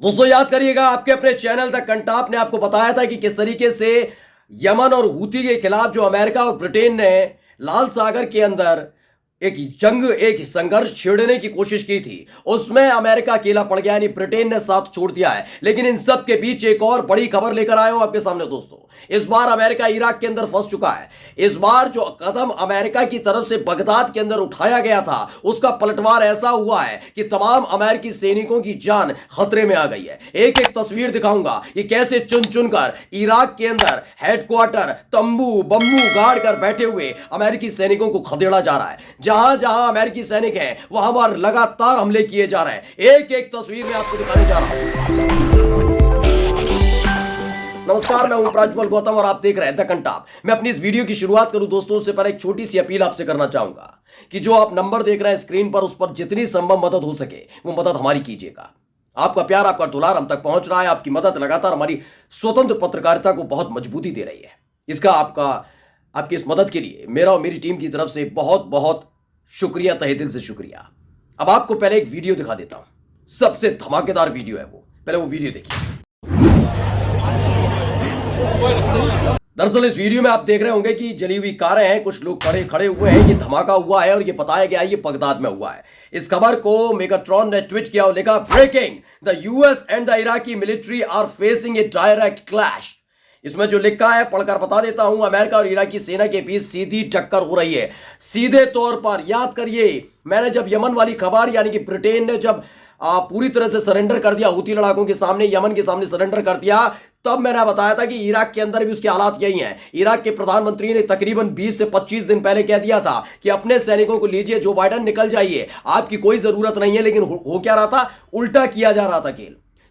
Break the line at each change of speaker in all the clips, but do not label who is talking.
दोस्तों याद करिएगा, आपके अपने चैनल द कंटाप ने आपको बताया था कि किस तरीके से यमन और हूती के खिलाफ जो अमेरिका और ब्रिटेन ने लाल सागर के अंदर एक जंग, एक संघर्ष छेड़ने की कोशिश की थी, उसमें अमेरिका अकेला पड़ गया, यानी ब्रिटेन ने साथ छोड़ दिया है। लेकिन इन सब के बीच एक और बड़ी खबर लेकर आया हूं आपके सामने दोस्तों। इस बार अमेरिका इराक के अंदर फंस चुका है। इस बार जो कदम अमेरिका की तरफ से बगदाद के अंदर उठाया गया था, उसका पलटवार ऐसा हुआ है कि तमाम अमेरिकी सैनिकों की जान खतरे में आ गई है। एक एक तस्वीर दिखाऊंगा कि कैसे चुन चुनकर इराक के अंदर हेडक्वार्टर, तंबू बम्बू गाड़ कर बैठे हुए अमेरिकी सैनिकों को खदेड़ा जा रहा है। जहां जहां अमेरिकी सैनिक हैं, वहां पर लगातार हमले किए जा रहे हैं। एक एक तस्वीर में आपको दिखाने जा रहा हूं। नमस्कार, मैं हूं प्रज्वल गौतम और आप देख रहे हैं द कंटाप। मैं अपनी इस वीडियो की शुरुआत करूं दोस्तों, उससे पहले एक छोटी सी अपील आपसे करना चाहूंगा कि जो आप नंबर देख रहे हैं स्क्रीन पर, उस पर जितनी संभव मदद हो सके वो मदद हमारी कीजिएगा। आपका प्यार, आपका दुलार हम तक पहुंच रहा है। आपकी मदद लगातार हमारी स्वतंत्र पत्रकारिता को बहुत मजबूती दे रही है। इसका आपकी इस मदद के लिए मेरा और मेरी टीम की तरफ से बहुत बहुत शुक्रिया, तहे दिल से शुक्रिया। अब आपको पहले एक वीडियो दिखा देता हूं, सबसे धमाकेदार वीडियो है वो। पहले वो वीडियो देखिए। दरअसल इस वीडियो में आप देख रहे होंगे कि जली हुई कारें हैं, कुछ लोग खड़े हुए हैं। ये धमाका हुआ है और ये बताया गया है ये बगदाद में हुआ है। इस खबर को मेगाट्रॉन ने ट्वीट किया और लिखा, breaking, the US and the Iraqi military are facing a direct clash. इसमें जो लिखा है पढ़कर बता देता हूं, अमेरिका और इराकी सेना के बीच सीधी टक्कर हो रही है। सीधे तौर पर याद करिए, मैंने जब यमन वाली खबर, यानी कि ब्रिटेन ने जब पूरी तरह से सरेंडर कर दिया हूती लड़ाकों के सामने, यमन के सामने सरेंडर कर दिया, तब मैंने बताया था कि इराक के अंदर भी उसके हालात यही हैं। इराक के प्रधानमंत्री ने तकरीबन 20 से 25 दिन पहले कह दिया था कि अपने सैनिकों को लीजिए, जो बाइडन निकल जाइए, आपकी कोई जरूरत नहीं है। लेकिन हो क्या रहा था, उल्टा किया जा रहा था।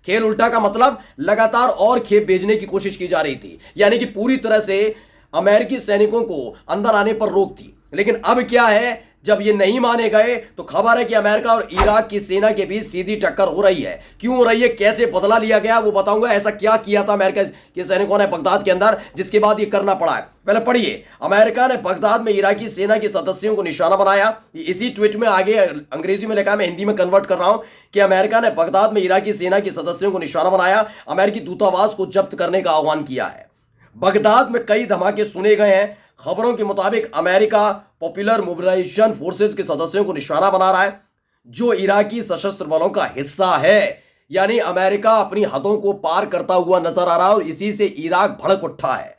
खेल उल्टा का मतलब लगातार और खेप भेजने की कोशिश की जा रही थी, यानी कि पूरी तरह से अमेरिकी सैनिकों को अंदर आने पर रोक थी। लेकिन अब क्या है, जब ये नहीं माने गए तो खबर है कि अमेरिका और इराक की सेना के बीच सीधी टक्कर हो रही है। क्यों हो रही है, कैसे बदला लिया गया, वो बताऊंगा। ऐसा क्या किया था अमेरिका के सैनिकों ने बगदाद के अंदर, जिसके बाद ये करना पड़ा है। पहले पढ़िए, अमेरिका ने बगदाद में इराकी सेना के सदस्यों को निशाना बनाया। इसी ट्वीट में आगे अंग्रेजी में लिखा, मैं हिंदी में कन्वर्ट कर रहा हूं कि अमेरिका ने बगदाद में इराकी सेना के सदस्यों को निशाना बनाया, अमेरिकी दूतावास को जब्त करने का आह्वान किया है। बगदाद में कई धमाके सुने गए हैं। खबरों के मुताबिक अमेरिका पॉपुलर मोबिलाइजेशन फोर्सेस के सदस्यों को निशाना बना रहा है, जो इराकी सशस्त्र बलों का हिस्सा है। यानी अमेरिका अपनी हदों को पार करता हुआ नजर आ रहा है और इसी से इराक भड़क उठा है।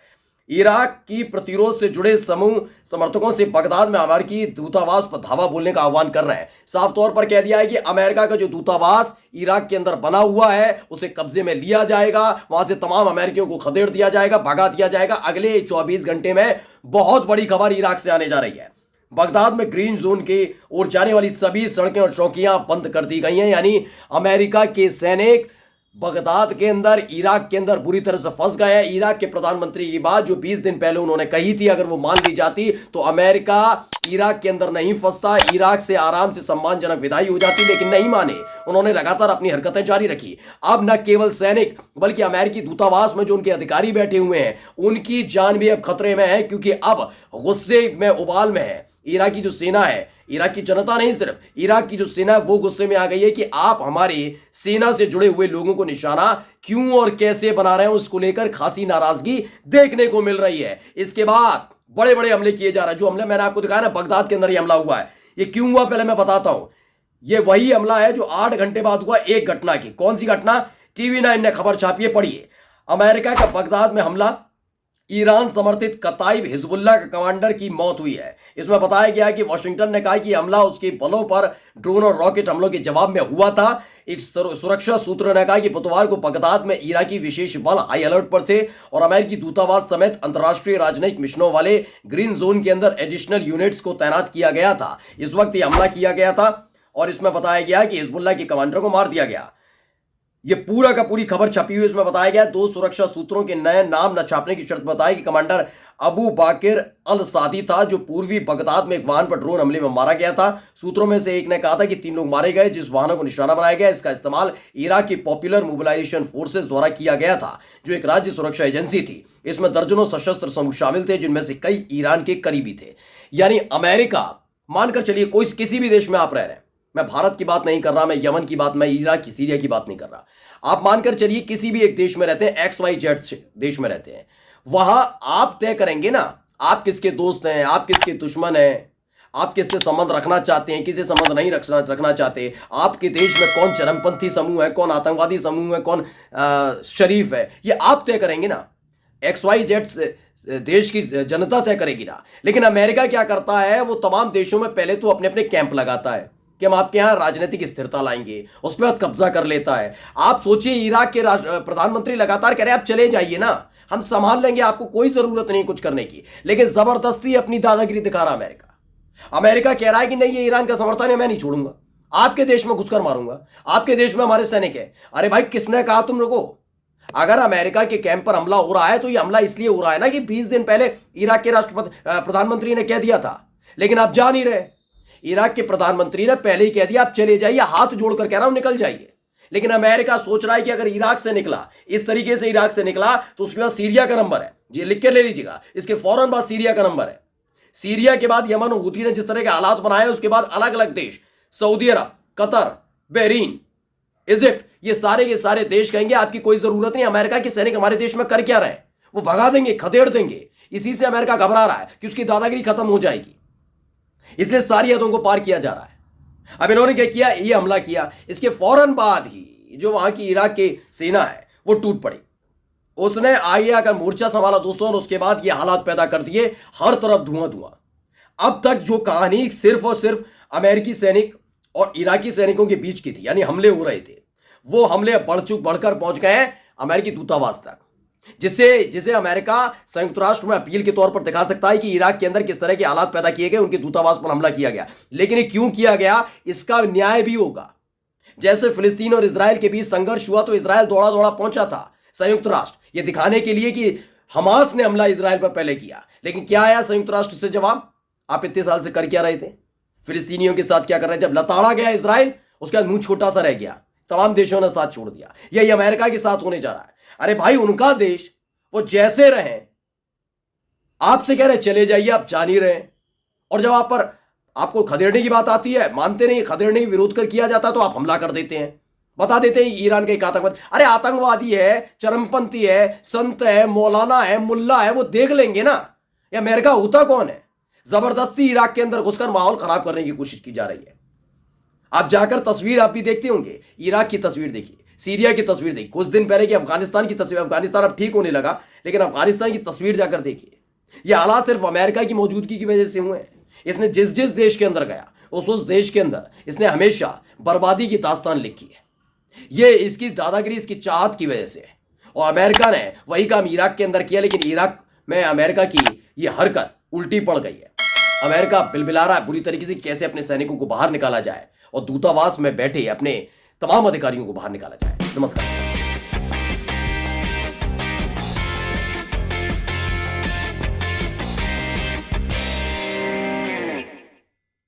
इराक की प्रतिरोध से जुड़े समूह समर्थकों से बगदाद में अमेरिकी दूतावास पर धावा बोलने का आह्वान कर रहे हैं। साफ तौर पर कह दिया है कि अमेरिका का जो दूतावास इराक के अंदर बना हुआ है, उसे कब्जे में लिया जाएगा, वहां से तमाम अमेरिकियों को खदेड़ दिया जाएगा, भगा दिया जाएगा। अगले 24 घंटे में बहुत बड़ी खबर इराक से आने जा रही है। बगदाद में ग्रीन जोन की ओर जाने वाली सभी सड़कें और चौकियां बंद कर दी गई हैं। यानी अमेरिका के सैनिक बगदाद के अंदर, इराक के अंदर बुरी तरह से फंस गए हैं। इराक के प्रधानमंत्री की बात जो 20 दिन पहले उन्होंने कही थी, अगर वो मान ली जाती तो अमेरिका इराक के अंदर नहीं फंसता, इराक से आराम से सम्मानजनक विदाई हो जाती। लेकिन नहीं माने, उन्होंने लगातार अपनी हरकतें जारी रखी। अब न केवल सैनिक बल्कि अमेरिकी दूतावास में जो उनके अधिकारी बैठे हुए हैं, उनकी जान भी अब खतरे में है, क्योंकि अब गुस्से में उबाल में है। इराक की जो सेना है, इराक की जनता नहीं, सिर्फ इराक की जो सेना है वो गुस्से में आ गई है कि आप हमारी सेना से जुड़े हुए लोगों को निशाना क्यों और कैसे बना रहे हैं। उसको लेकर खासी नाराजगी देखने को मिल रही है। इसके बाद बड़े बड़े हमले किए जा रहे हैं। जो हमले मैंने आपको दिखाया ना, बगदाद के अंदर ये हमला हुआ है। ये क्यों हुआ पहले मैं बताता हूं। ये वही हमला है जो 8 घंटे बाद हुआ एक घटना की। कौन सी घटना, TV9 ने खबर छापी है, पढ़िए। अमेरिका का बगदाद में हमला, ईरान समर्थित कताइब हिजबुल्लाह के कमांडर की मौत हुई है। इसमें बताया गया कि वाशिंगटन ने कहा कि हमला उसके बलों पर ड्रोन और रॉकेट हमलों के जवाब में हुआ था। एक सुरक्षा सूत्र ने कहा कि बुधवार को बगदाद में इराकी विशेष बल हाई अलर्ट पर थे और अमेरिकी दूतावास समेत अंतर्राष्ट्रीय राजनयिक मिशनों वाले ग्रीन जोन के अंदर एडिशनल यूनिट्स को तैनात किया गया था। इस वक्त यह हमला किया गया था और इसमें बताया गया कि हिजबुल्लाह के कमांडर को मार दिया गया। ये पूरा का पूरी खबर छपी हुई, इसमें बताया गया। 2 सुरक्षा सूत्रों के नए नाम न छापने की शर्त बताई कि कमांडर अबू बाकिर अल सादी था, जो पूर्वी बगदाद में एक वाहन पर ड्रोन हमले में मारा गया था। सूत्रों में से एक ने कहा था कि 3 लोग मारे गए। जिस वाहनों को निशाना बनाया गया, इसका इस्तेमाल इराक की पॉपुलर मोबिलाइजेशन फोर्सेस द्वारा किया गया था, जो एक राज्य सुरक्षा एजेंसी थी। इसमें दर्जनों सशस्त्र समूह शामिल थे, जिनमें से कई ईरान के करीबी थे। यानी अमेरिका, मानकर चलिए कोई किसी भी देश में आप रह रहे हैं, मैं भारत की बात नहीं कर रहा, मैं यमन की बात, मैं इराक की, सीरिया की बात नहीं कर रहा। आप मानकर चलिए किसी भी एक देश में रहते हैं, XYZ देश में रहते हैं, वहां आप तय करेंगे ना आप किसके दोस्त हैं, आप किसके दुश्मन हैं, आप किससे संबंध रखना चाहते हैं, किससे संबंध नहीं रखना चाहते, आपके देश में कौन चरमपंथी समूह है, कौन आतंकवादी समूह है, कौन शरीफ है, ये आप तय करेंगे ना। XYZ देश की जनता तय करेगी ना। लेकिन अमेरिका क्या करता है, वो तमाम देशों में पहले तो अपने अपने कैंप लगाता है कि हम आपके यहां राजनीतिक स्थिरता लाएंगे, उसके बाद कब्जा कर लेता है। आप सोचिए इराक के प्रधानमंत्री लगातार कह रहे हैं आप चले जाइए ना, हम संभाल लेंगे, आपको कोई जरूरत नहीं कुछ करने की, लेकिन जबरदस्ती अपनी दादागिरी दिखा रहा अमेरिका कह रहा है कि नहीं ये ईरान का समर्थन है, मैं नहीं छोड़ूंगा, आपके देश में घुसकर मारूंगा, आपके देश में हमारे सैनिक है। अरे भाई किसने कहा तुम लोगों को? अगर अमेरिका के कैंप पर हमला हो रहा है तो ये हमला इसलिए हो रहा है ना कि 20 दिन पहले इराक के प्रधानमंत्री ने कह दिया था, लेकिन आप जा नहीं रहे। इराक के प्रधानमंत्री ने पहले ही कह दिया आप चले जाइए, हाथ जोड़कर कह रहा हूं निकल जाइए। लेकिन अमेरिका सोच रहा है कि अगर इराक से निकला, इस तरीके से इराक से निकला, तो उसके बाद सीरिया का नंबर है, ये लिख के ले लीजिएगा, इसके फौरन बाद सीरिया का नंबर है। सीरिया के बाद यमन और हूथी ने जिस तरह के हालात बनाए, उसके बाद अलग अलग देश, सऊदी अरब, कतर, बहरीन, इजिप्ट, ये सारे के सारे देश कहेंगे आपकी कोई जरूरत नहीं, अमेरिका के सैनिक हमारे देश में कर क्या रहे हैं, वो भगा देंगे, खदेड़ देंगे। इसी से अमेरिका घबरा रहा है कि उसकी दादागिरी खत्म हो जाएगी, इसलिए सारी हदों को पार किया जा रहा है। अब इन्होंने क्या किया, ये हमला किया, इसके फौरन बाद ही जो वहां की इराक की सेना है वो टूट पड़ी, उसने आगे आकर मोर्चा संभाला दोस्तों, और उसके बाद ये हालात पैदा कर दिए, हर तरफ धुआं धुआं। अब तक जो कहानी सिर्फ और सिर्फ अमेरिकी सैनिक और इराकी सैनिकों के बीच की थी, यानी हमले हो रहे थे, वो हमले बढ़कर पहुंच गए हैं अमेरिकी दूतावास तक, जिसे अमेरिका संयुक्त राष्ट्र में अपील के तौर पर दिखा सकता है कि इराक के अंदर किस तरह के हालात पैदा किए गए, उनके दूतावास पर हमला किया गया। लेकिन ये क्यों किया गया, इसका न्याय भी होगा। जैसे फिलिस्तीन और इजराइल के बीच संघर्ष हुआ तो इजराइल दौड़ा दौड़ा पहुंचा था संयुक्त राष्ट्र, ये दिखाने के लिए कि हमास ने हमला इजराइल पर पहले किया। लेकिन क्या आया संयुक्त राष्ट्र से जवाब, आप इतने साल से कर क्या रहे थे, फिलिस्तीनियों के साथ क्या कर रहे थे? जब लताड़ा गया इजराइल, उसका मुंह छोटा सा रह गया, तमाम देशों ने साथ छोड़ दिया। यही अमेरिका के साथ होने जा रहा है। अरे भाई उनका देश, वो जैसे रहे, आपसे कह रहे चले जाइए, आप जा नहीं रहे, और जब आप पर आपको खदेड़ने की बात आती है, मानते नहीं, खदेड़ने की विरोध कर किया जाता तो आप हमला कर देते हैं, बता देते हैं ईरान का एक आतंकवादी। अरे आतंकवादी है, चरमपंथी है, संत है, मौलाना है, मुल्ला है, वो देख लेंगे ना। ये अमेरिका होता कौन है? जबरदस्ती इराक के अंदर घुसकर माहौल खराब करने की कोशिश की जा रही है। आप जाकर तस्वीर आप भी देखते होंगे, इराक की तस्वीर देखिए, सीरिया की तस्वीर देखिए, कुछ दिन पहले की अफगानिस्तान की तस्वीर, अफगानिस्तान अब ठीक होने लगा, लेकिन अफगानिस्तान की तस्वीर जाकर देखिए। ये हालात सिर्फ अमेरिका की मौजूदगी की वजह से हुए हैं। इसने जिस देश के अंदर गया, उस देश के अंदर इसने हमेशा बर्बादी की दास्तान लिखी है। ये इसकी दादागिरी, इसकी चाहत की वजह से है। और अमेरिका ने वही काम इराक के अंदर किया, लेकिन इराक में अमेरिका की ये हरकत उल्टी पड़ गई है। अमेरिका बिलबिला रहा है बुरी तरीके से, कैसे अपने सैनिकों को बाहर निकाला जाए और दूतावास में बैठे अपने तमाम अधिकारियों को बाहर निकाला जाए। नमस्कार।